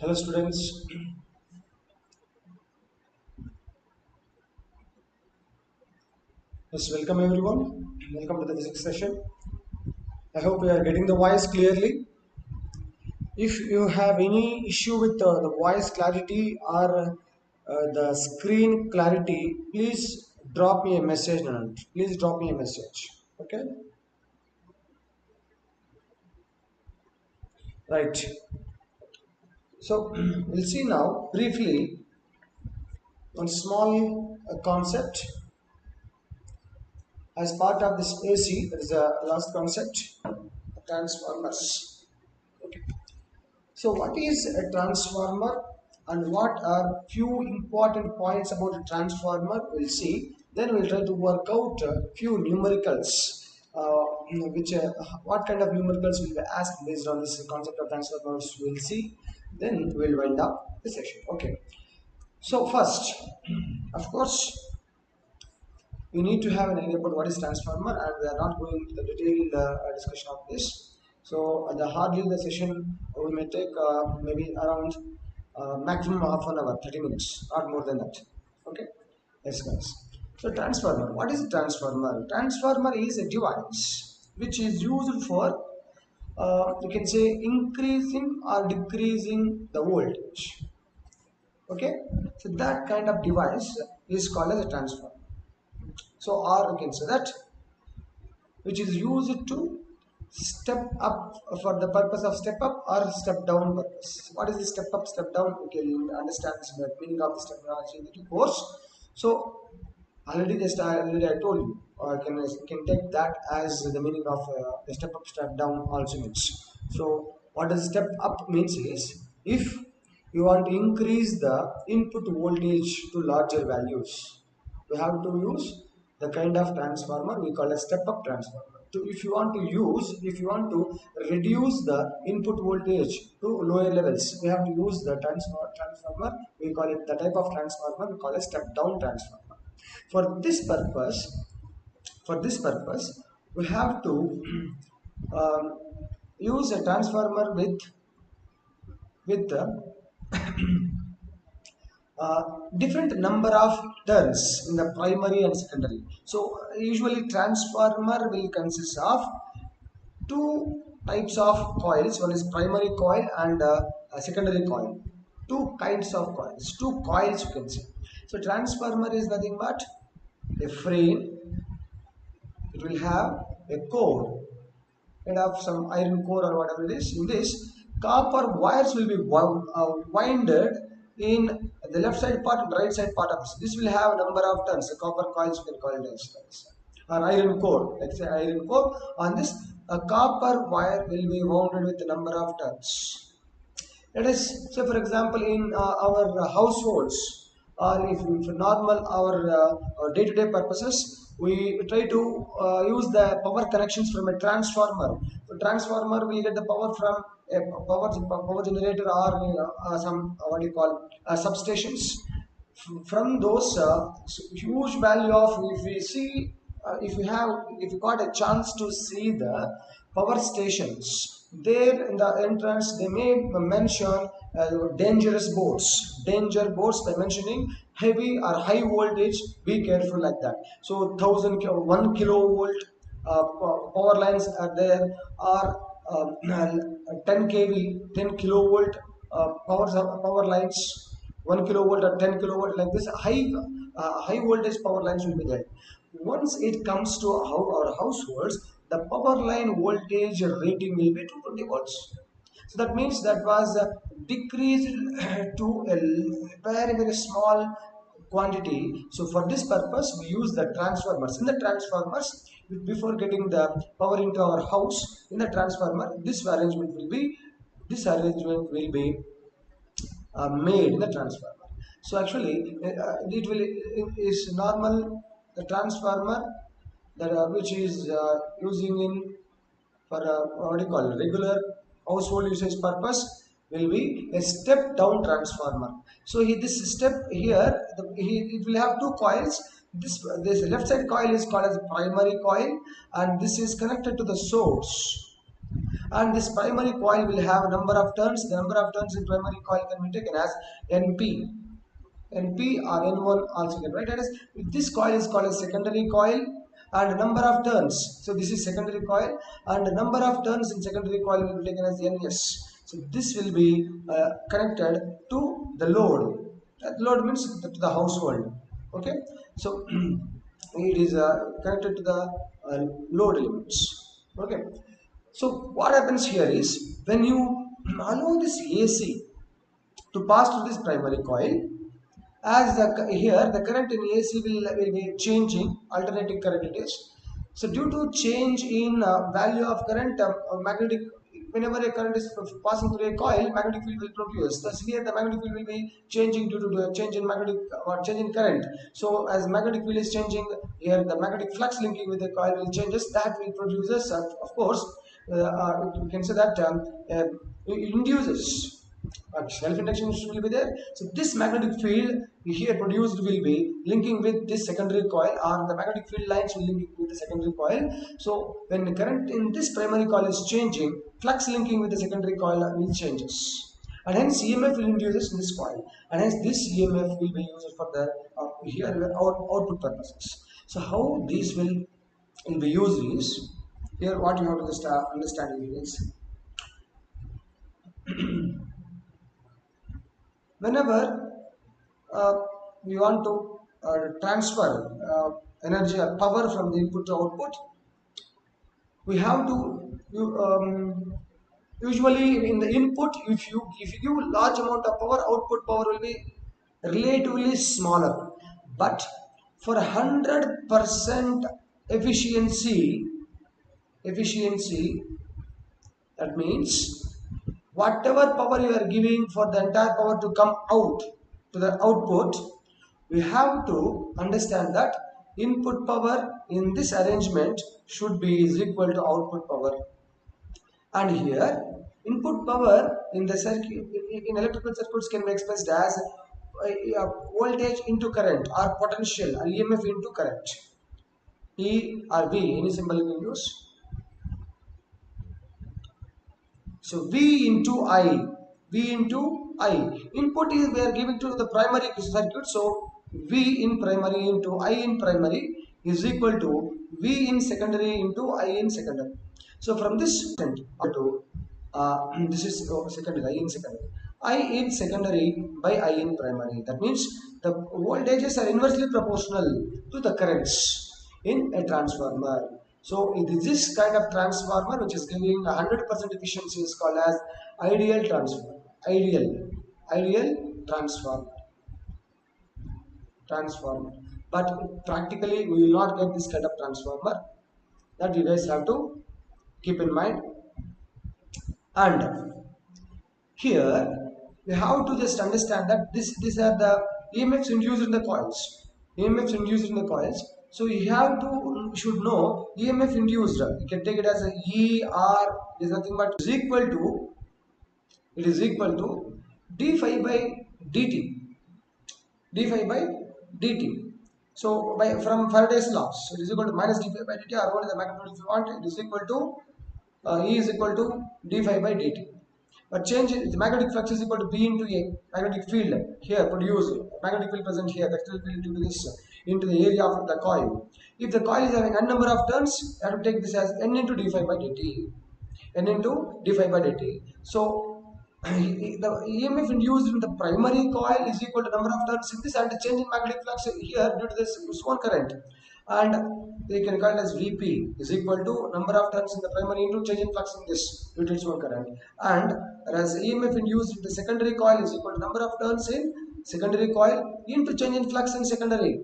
Hello students, yes, welcome everyone. Welcome to the physics session. I hope you are getting the voice clearly. If you have any issue with the voice clarity or the screen clarity, please drop me a message. Nanand. Please drop me a message. Okay, right. So we'll see now briefly one small concept as part of this AC. That is the last concept, transformers. Okay. So what is a transformer and what are few important points about a transformer we'll see. Then we'll try to work out a few numericals, which what kind of numericals will be asked based on this concept of transformers we'll see. Then we'll wind up the session. Okay. So first, of course, we need to have an idea about what is transformer, and we are not going into the detailed discussion of this. So the hardly the session we may take maybe around maximum half an hour, 30 minutes, not more than that. Okay, yes guys. So transformer, what is a transformer? Transformer is a device which is used for you can say increasing or decreasing the voltage. Okay, so that kind of device is called as a transformer. So or you can say that which is used to step up for the purpose of step up or step down purpose. What is the step up, step down? Okay, you understand the meaning of this terminology in the course. So already I told you, or can take that as the meaning of the step up, step down also means. So what does step up means is if you want to increase the input voltage to larger values, we have to use the kind of transformer we call a step up transformer. So if you want to reduce the input voltage to lower levels, we have to use the transformer. We call it the type of transformer we call a step down transformer. For this purpose, we have to um, use a transformer with uh, different number of turns in the primary and secondary. So usually transformer will consist of two types of coils. One is primary coil and a secondary coil. Two kinds of coils. Two coils you can say. So transformer is nothing but a frame. It will have a core made of some iron core or whatever it is. In this, copper wires will be winded in the left side part and right side part of this. This will have a number of turns. The copper coils we can call it as or iron core. Let's say iron core. On this, a copper wire will be wounded with a number of turns. Let us say, for example, in our households or if normal our day-to-day purposes, we try to use the power connections from a transformer. The transformer will get the power from a power generator or some what do you call substations. From those huge value of if we see if you got a chance to see the power stations there in the entrance, they may mention danger boards by mentioning heavy or high voltage, be careful like that. So 1 kilovolt power lines are there, or 10 kV 10 kilovolt power lines, 1 kilovolt or 10 kilovolt, like this high voltage power lines will be there. Once it comes to our households, the power line voltage rating will be 220 volts. So that means that was decreased to a very small quantity. So for this purpose we use the transformers. In the transformers, before getting the power into our house, in the transformer this arrangement will be made in the transformer. So actually, it is normal the transformer that which is using in for what do you call it, regular household usage purpose will be a step down transformer. So this step here, it will have two coils. This left side coil is called as primary coil, and this is connected to the source. and this primary coil will have a number of turns. The number of turns in primary coil can be taken as NP. NP or N1 also can write it as. This coil is called a secondary coil, and number of turns. So this is secondary coil, and the number of turns in secondary coil will be taken as NS. So this will be connected to the load. That load means to the household. Okay. So it is connected to the load elements. Okay. So what happens here is when you allow this AC to pass through this primary coil, as here the current in AC will be changing, alternating current it is. So due to change in value of current, magnetic, whenever a current is passing through a coil, magnetic field will produce. Thus here the magnetic field will be changing due to the change in magnetic or change in current. So as magnetic field is changing, here the magnetic flux linking with the coil will changes. That will produces, of course, you can say that it induces. Self-induction will be there. So this magnetic field here produced will be linking with this secondary coil, or the magnetic field lines will link with the secondary coil. So when the current in this primary coil is changing, flux linking with the secondary coil will changes, and hence EMF will induces in this coil, and hence this EMF will be used for the here output purposes. So how this will be used is, here what you have to just understand is, whenever we want to transfer energy or power from the input to output, we have to usually in the input, if you give large amount of power, output power will be relatively smaller. But for 100% efficiency, that means whatever power you are giving, for the entire power to come out to the output, we have to understand that input power in this arrangement should be is equal to output power. And here input power in the circuit, in electrical circuits, can be expressed as voltage into current, or potential, or EMF into current. E or V, any symbol you can use. So V into I, V into I. Input is we are giving to the primary circuit. So V in primary into I in primary is equal to V in secondary into I in secondary. So from this to this is secondary, I in secondary. I in secondary by I in primary. That means the voltages are inversely proportional to the currents in a transformer. So it is this kind of transformer which is giving 100% efficiency is called as ideal transformer. Ideal transformer. But practically we will not get this kind of transformer. That you guys have to keep in mind. And here we have to just understand that these are the EMFs induced in the coils. EMFs induced in the coils. So you have to should know EMF induced. You can take it as a ER is nothing but it is equal to d phi by dt. D phi by dt. So by from Faraday's law, so it is equal to minus d phi by dt, or what is the magnitude if you want, it is equal to E is equal to d phi by dt. But change in the magnetic flux is equal to B into A. Magnetic field here produced, magnetic field present here, vector field due to this into the area of the coil. If the coil is having n number of turns, you have to take this as n into d phi by dt. N into d phi by dt. So the EMF induced in the primary coil is equal to number of turns in this, and the change in magnetic flux here due to this one current, and they can call it as Vp is equal to number of turns in the primary into change in flux in this due to its one current, and whereas EMF induced in the secondary coil is equal to number of turns in secondary coil into change in flux in secondary.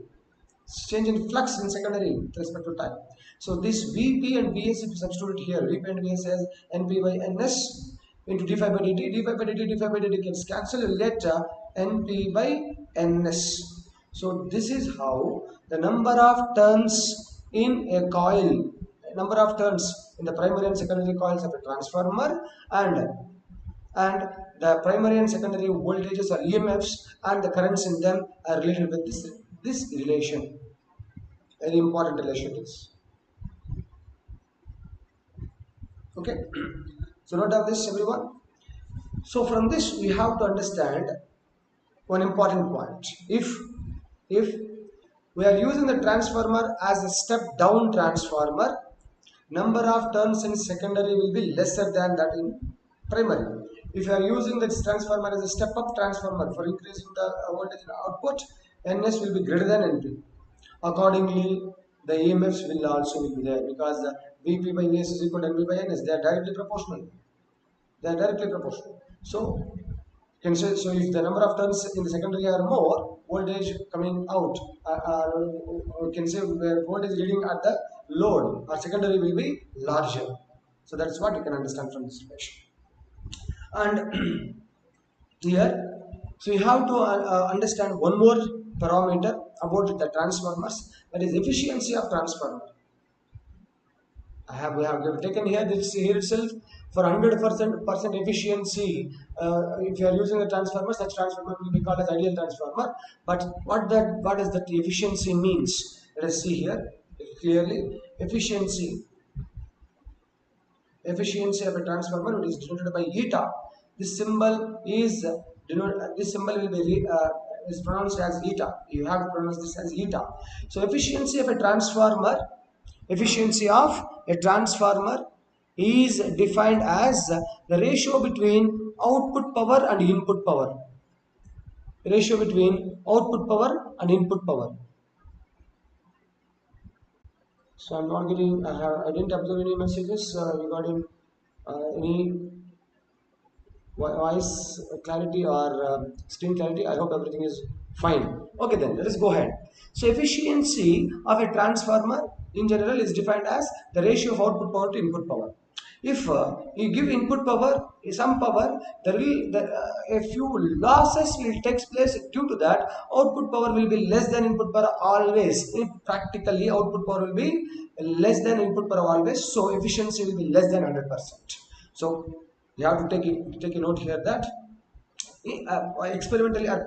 Change in flux in secondary with respect to time. So this Vp and Vs, if you substitute here, Vp and Vs as Np by Ns into d phi by dt, d phi by dt, d phi by dt gets cancelled, you get Np by Ns. So this is how the number of turns in a coil, number of turns in the primary and secondary coils of a transformer, and the primary and secondary voltages or EMFs and the currents in them are related with this relation. Very important relation is. Okay. So note of this, everyone. So from this we have to understand one important point. If we are using the transformer as a step down transformer, number of turns in secondary will be lesser than that in primary. If you are using this transformer as a step up transformer for increasing the voltage in output, NS will be greater than NP. Accordingly, the EMFs will also be there, because the VP by VS is equal to NP by NS. They are directly proportional. They are directly proportional. So can say, so if the number of turns in the secondary are more, voltage coming out, can say where voltage reading at the load or secondary will be larger. So that's what you can understand from this equation. And here, so you have to understand one more parameter about the transformers, that is efficiency of transformer. We have taken here this here itself for 100% efficiency. If you are using a transformer, such transformer will be called as ideal transformer. But what does that efficiency means? Let us see here clearly. Efficiency of a transformer is denoted by eta. This symbol is this symbol will be is pronounced as eta. You have to pronounce this as eta. So efficiency of a transformer is defined as the ratio between output power and input power. Ratio between output power and input power. So I'm not getting. I didn't observe any messages regarding any voice clarity or screen clarity. I hope everything is fine. Okay, then let us go ahead. So efficiency of a transformer in general is defined as the ratio of output power to input power. If you give input power some power, there will a few losses will take place. Due to that, output power will be less than input power always. Practically, output power will be less than input power always. So efficiency will be less than 100%. So you have to take a note here that experimentally or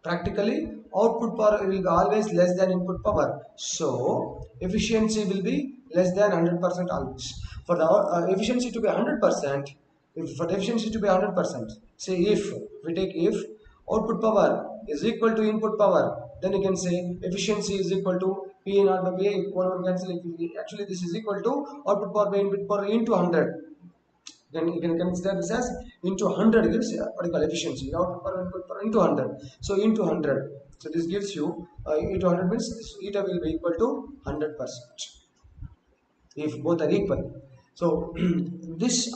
practically output power will be always less than input power. So efficiency will be less than 100% always. For the efficiency to be 100%, say if we take if output power is equal to input power, then you can say efficiency is equal to P naught by PA. One cancel. Actually, this is equal to output power by input power into 100. Then you can consider this as into 100 gives what you call efficiency. Output power input power into 100. So into 100. So this gives you into 100 means this eta will be equal to 100% if both are equal. So this is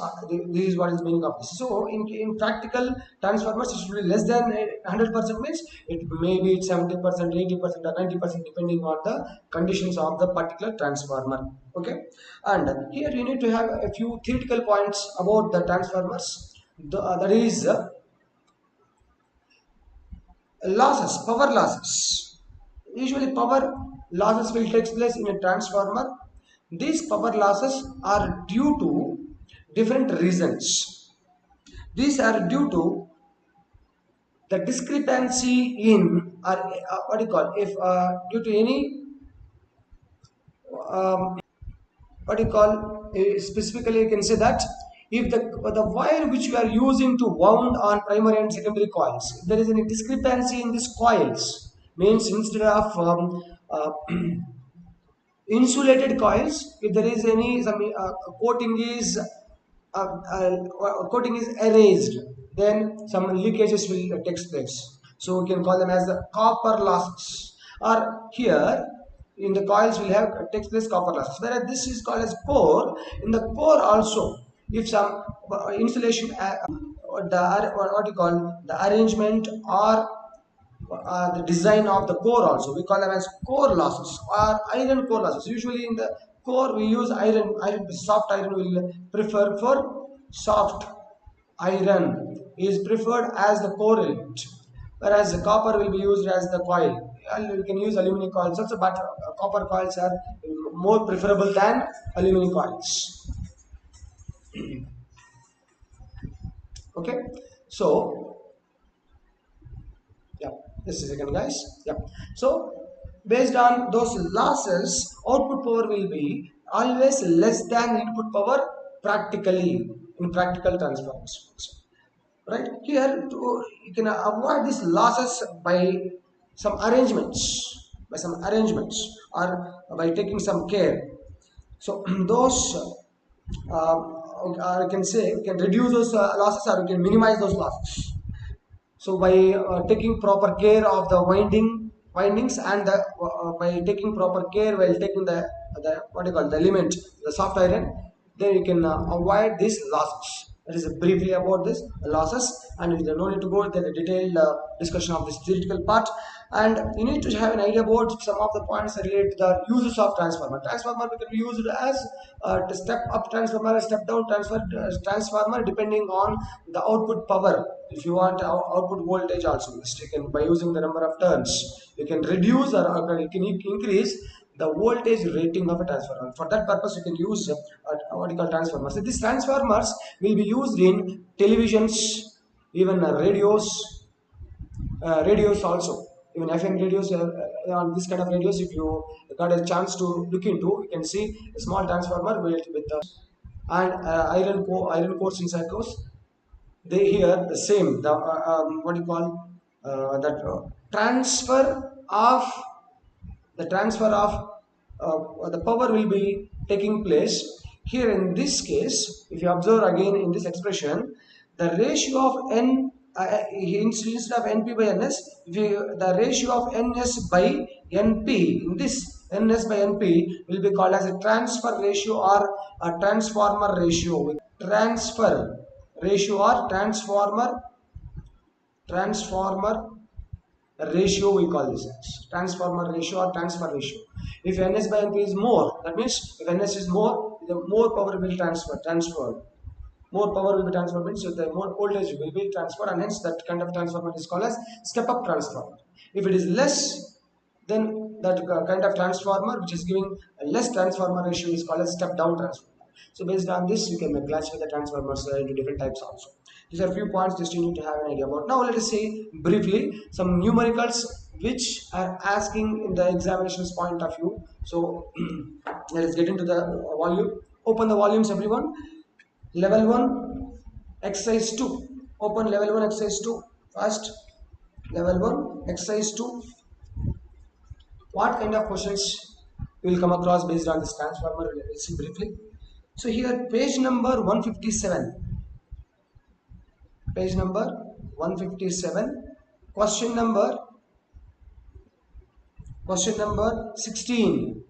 what is the meaning of this. So in practical transformers, it should be less than 100% means it may be 70%, 80% or 90% depending on the conditions of the particular transformer. Okay, and here you need to have a few theoretical points about the transformers. That is power losses. Usually power losses will take place in a transformer. These power losses are due to different reasons. These are due to the discrepancy in what do you call, if due to any what do you call, specifically you can say that if the wire which you are using to wound on primary and secondary coils, if there is any discrepancy in these coils, means instead of insulated coils, if there is any coating is erased, then some leakages will take place. So we can call them as the copper losses. Or here in the coils will have takes place copper losses. Whereas this is called as core. In the core also, if some insulation, what you call the arrangement or the design of the core also, we call them as core losses or iron core losses. Usually in the core we use iron. Soft iron will prefer for soft iron is preferred as the core element, whereas the copper will be used as the coil. You can use aluminum coils also, but copper coils are more preferable than aluminum coils. Okay, so yeah, just a second guys. Yeah, so based on those losses, output power will be always less than input power practically. in practical transformers. Right here, you can avoid these losses by some arrangements, or by taking some care. So those I can say we can reduce those losses, or we can minimize those losses. So by taking proper care of the windings, and by taking proper care while taking the what do you call the element, the soft iron, then you can avoid these losses. That is briefly about this losses, and we don't no need to go into the detailed discussion of this theoretical part. And you need to have an idea about some of the points related to the uses of transformer. Transformer can be used as step up transformer, step down transformer, depending on the output power. If you want output voltage also, you can, by using the number of turns, you can reduce, or you can increase the voltage rating of a transformer. For that purpose, you can use what you call transformers. So these transformers will be used in televisions, even radios also, even FM radios. On this kind of radios, if you got a chance to look into, you can see a small transformer with and iron cores inside those. They hear the same, the what do you call that transfer of the power will be taking place here. In this case, if you observe again in this expression, the ratio of n instead of np by ns, the ratio of ns by np, in this ns by np will be called as a transfer ratio or a transformer ratio. Transfer ratio or transformer ratio, we call this as transformer ratio or transfer ratio. If ns by np is more, that means if ns is more, the more power will be transferred. More power will be transferred means the more voltage will be transferred, and hence that kind of transformer is called as step up transformer. If it is less, then that kind of transformer which is giving a less transformer ratio is called as step down transformer. So based on this, you can classify the transformers into different types also. These are a few points just you need to have an idea about. Now let us see briefly some numericals which are asking in the examination's point of view. So let us get into the volume. Open the volumes, everyone. Level 1, exercise 2. Open level 1, exercise 2. First, level 1, exercise 2. What kind of questions you will come across based on this transformer? Let's see briefly. So here, page number 157. Page number 157. Question number 16.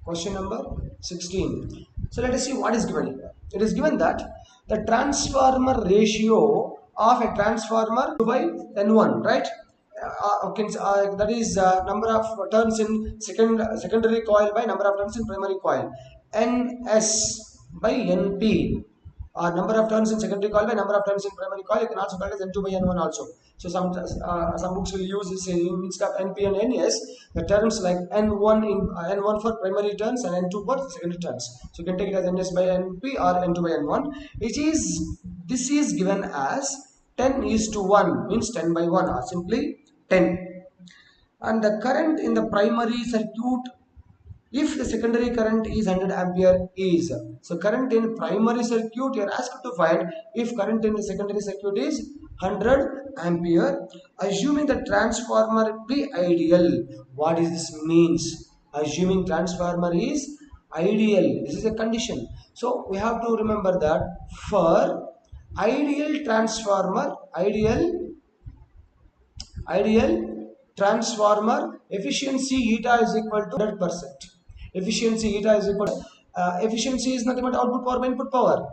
Question number 16. So let us see what is given here. It is given that the transformer ratio of a transformer by N1, right? That is number of turns in secondary coil by number of turns in primary coil. Ns by Np. Number of turns in secondary coil by number of turns in primary coil. You can also write as N2 by N1 also. So some books will use this instead of Np and Ns, the terms like N1 in N1 for primary turns and N2 for secondary turns. So you can take it as Ns by Np or N2 by N1. This is given as 10:1, means 10 by 1, or simply 10. And the current in the primary circuit, if the secondary current is 100 ampere is. So current in primary circuit, you are asked to find if current in the secondary circuit is 100 ampere, assuming the transformer be ideal. What is this means? Assuming transformer is ideal. This is a condition. So we have to remember that for ideal transformer, efficiency eta is equal to 100%. Efficiency eta is equal to efficiency is nothing but output power by input power.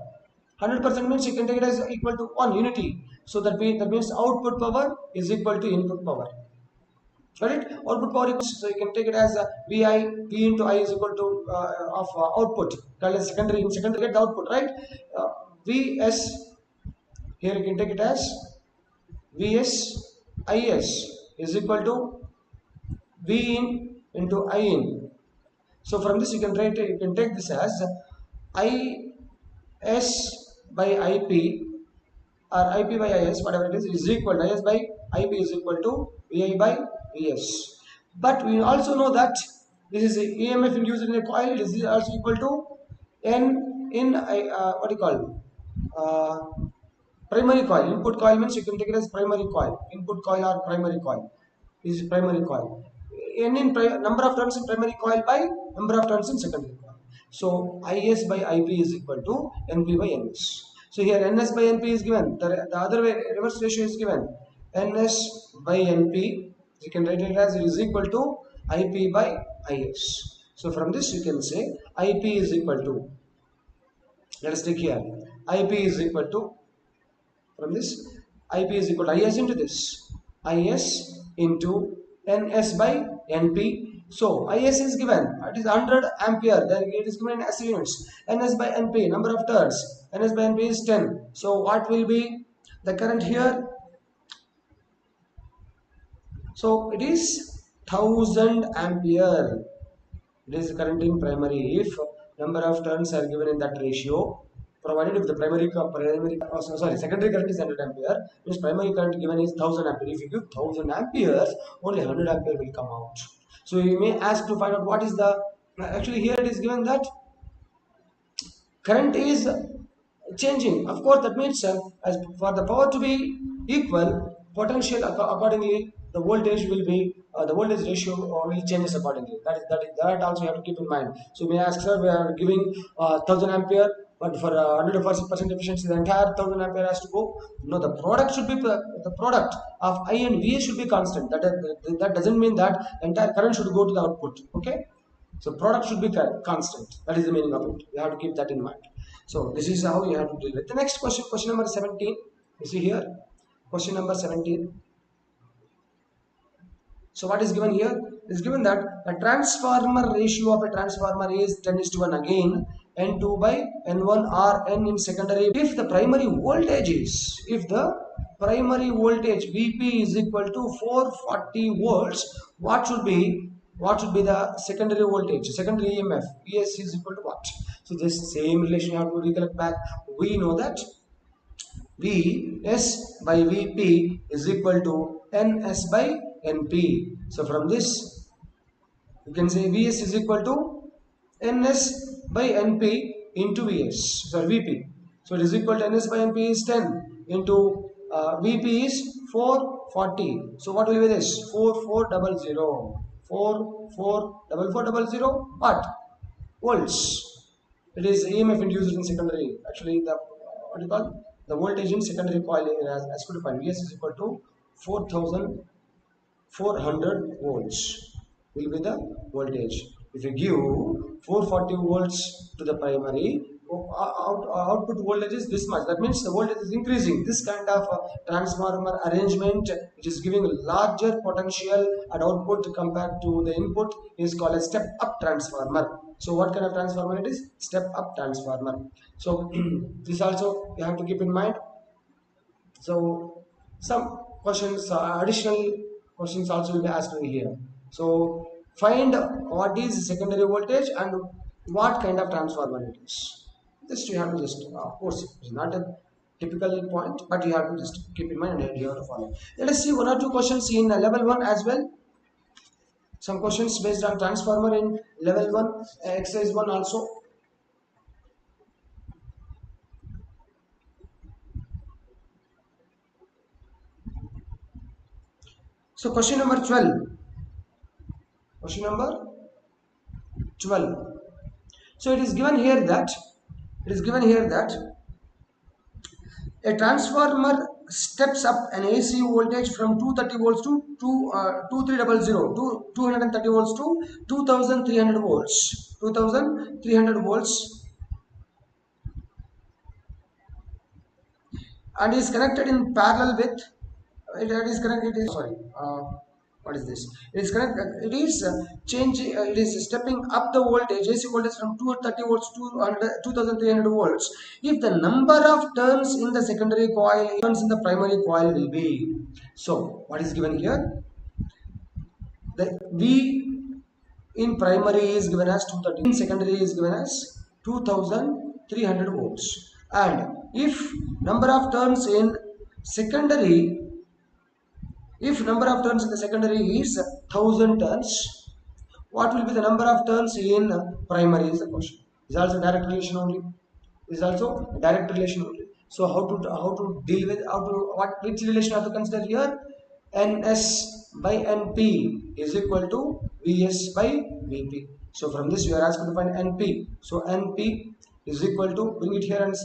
100% means you can take it as equal to 1 unity. So that means output power is equal to input power. Got it? Output power equals, so you can take it as VI, V into I is equal to of output. Called as secondary. In secondary get the output, right? Vs, here you can take it as Vs Is is equal to V in into I in. So from this you can take this as Is by Ip, or Ip by Is, whatever it is equal to Is by Ip is equal to Vi by Vs. But we also know that this is EMF induced in a coil. It is also equal to N in what do you call primary coil. Input coil means you can take it as primary coil. Input coil or primary coil is primary coil. N in number of turns in primary coil by number of turns in secondary coil. So Is by Ip is equal to Np by Ns. So here Ns by Np is given. The other way, reverse ratio is given. Ns by Np, you can write it as it is equal to Ip by Is. So from this you can say Ip is equal to, let us take here, Ip is equal to, from this Ip is equal to Is into this, Is into Ns by Np. So Is is given, it is 100 ampere, then it is given as units. Ns by Np, number of turns, Ns by Np is 10. So what will be the current here? So it is 1000 ampere. It is current in primary if number of turns are given in that ratio, provided if the secondary current is 100 ampere, means primary current given is 1000 ampere. If you give 1000 amperes, only 100 ampere will come out. So you may ask to find out what is the, actually here it is given that current is changing. Of course, that means as for the power to be equal, potential accordingly, the voltage will be the voltage ratio will changes accordingly. That also you have to keep in mind. So you may ask, sir, we are giving 1000 ampere, but for 100% efficiency, the entire 1000 ampere has to go. No, the product should be the product of I and VA should be constant. That doesn't mean that entire current should go to the output. Okay. So product should be constant. That is the meaning of it. You have to keep that in mind. So this is how you have to deal with. The next question, question number 17. You see here, question number 17. So what is given here? It is given that a transformer ratio of a transformer is 10:1 again, N2 by N1 or N in secondary. If the primary voltage Vp is equal to 440 volts, what should be the secondary voltage, secondary EMF? Vs is equal to what? So this same relation you have to recollect back. We know that Vs by Vp is equal to Ns by Np. So from this you can say Vs is equal to Ns by Np into Vp. So it is equal to Ns by Np is 10 into Vp is 440. So what will be this? 4400. 44400 what? Volts. It is EMF induced in secondary. Actually, the what do you call the voltage in secondary coil as could find. Vs is equal to 4400 volts will be the voltage. If you give 440 volts to the primary, output voltage is this much. That means the voltage is increasing. This kind of transformer arrangement, which is giving larger potential and output compared to the input, is called a step up transformer. So what kind of transformer it is? Step up transformer. So this also you have to keep in mind. So some questions, additional questions also will be asked over here. So find what is secondary voltage and what kind of transformer it is. This you have to just, of course, it's not a typical point, but you have to just keep in mind and you have to follow. Let us see one or two questions in level 1 as well. Some questions based on transformer in level 1, exercise 1 also. So question number 12. Question number 12. So it is given here that a transformer steps up an AC voltage from 230 volts to 230 volts to 2300 volts. 2300 volts and is connected in parallel with what is this? It is connected. It is changing. It is stepping up the voltage, AC voltage from 230 volts to 2300 volts. If the number of turns in the secondary coil, turns in the primary coil will be. So what is given here? The V in primary is given as 230. In secondary is given as 2300 volts. And if number of turns in secondary, if number of turns in the secondary is 1000 turns, what will be the number of turns in primary is the question. Is also direct relation only. This is also a direct relation only. So how to deal with, how to, what, which relation have to consider here? Ns by Np is equal to Vs by Vp. So from this we are asked to find Np. So Np is equal to, bring it here and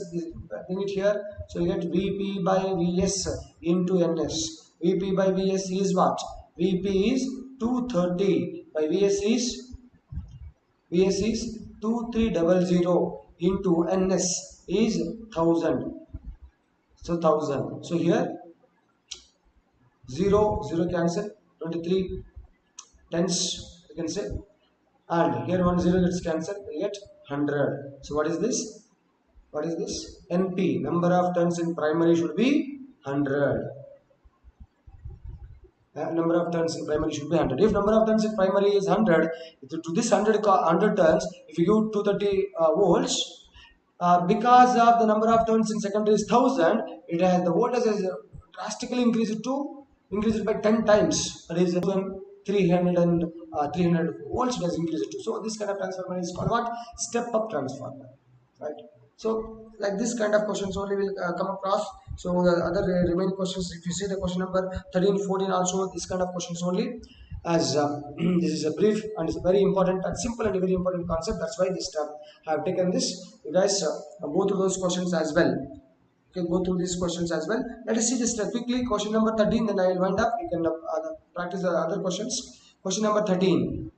bring it here. So you get Vp by Vs into Ns. Vp by Vs is what? Vp is 230 by Vs is 2300 into Ns is 1000. So 1000. So here 0 cancel, 23 tens you can say, and here 10 gets cancelled, you get 100. So what is this? What is this? Np, number of turns in primary should be 100. Number of turns in primary should be 100. If number of turns in primary is 100, to this 100 turns, if you give 230 volts, because of the number of turns in secondary is 1000, it has, the voltage has drastically increased by 10 times. That is 300 and 300 volts it has increased to. So this kind of transformer is called what? Step up transformer, right? So like this kind of questions only will come across. So the other remaining questions, if you see the question number 13, 14 also, this kind of questions only, as this is a brief and it's a very important and simple and very important concept. That's why this I have taken this. You guys go through those questions as well. Okay, go through these questions as well. Let us see just quickly question number 13, then I will wind up. You can practice the other questions. Question number 13.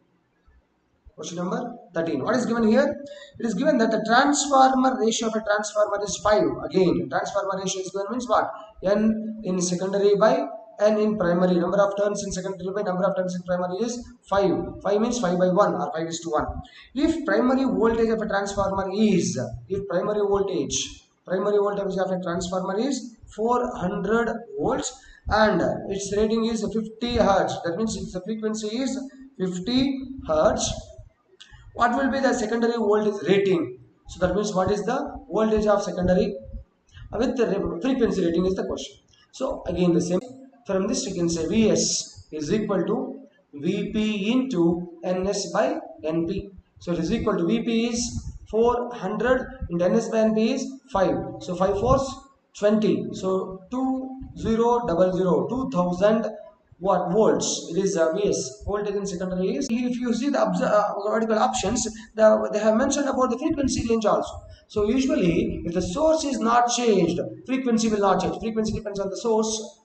Question number 13. What is given here? It is given that the transformer ratio of a transformer is 5. Again, transformer ratio is given means what? N in secondary by N in primary. Number of turns in secondary by number of turns in primary is 5. 5 means 5 by 1 or 5 is to 1. If primary voltage of a transformer is, if primary voltage of a transformer is 400 volts and its rating is 50 hertz, that means its frequency is 50 hertz, what will be the secondary voltage rating? So that means what is the voltage of secondary with the frequency rating is the question. So again the same, from this we can say Vs is equal to Vp into Ns by Np. So it is equal to Vp is 400 into Ns by Np is 5. So 5 fours 20. So 2000 2000 what volts, it is Vs, voltage in secondary is. If you see the article options, they have mentioned about the frequency range also. So usually if the source is not changed, frequency will not change. Frequency depends on the source.